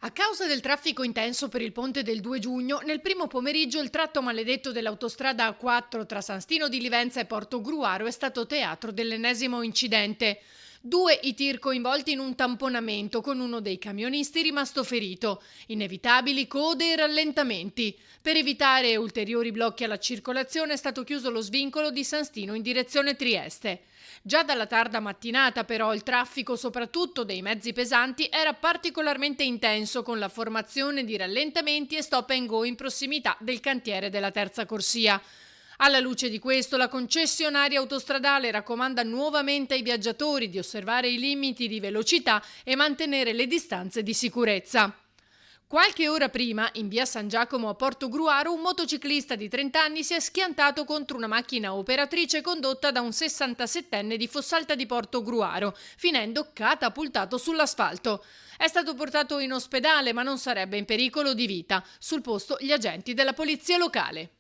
A causa del traffico intenso per il ponte del 2 giugno, nel primo pomeriggio il tratto maledetto dell'autostrada A4 tra San Stino di Livenza e Portogruaro è stato teatro dell'ennesimo incidente. Due i tir coinvolti in un tamponamento con uno dei camionisti rimasto ferito. Inevitabili code e rallentamenti. Per evitare ulteriori blocchi alla circolazione è stato chiuso lo svincolo di San Stino in direzione Trieste. Già dalla tarda mattinata però il traffico, soprattutto dei mezzi pesanti, era particolarmente intenso con la formazione di rallentamenti e stop and go in prossimità del cantiere della terza corsia. Alla luce di questo, la concessionaria autostradale raccomanda nuovamente ai viaggiatori di osservare i limiti di velocità e mantenere le distanze di sicurezza. Qualche ora prima, in via San Giacomo a Portogruaro, un motociclista di 30 anni si è schiantato contro una macchina operatrice condotta da un 67enne di Fossalta di Portogruaro, finendo catapultato sull'asfalto. È stato portato in ospedale, ma non sarebbe in pericolo di vita. Sul posto gli agenti della polizia locale.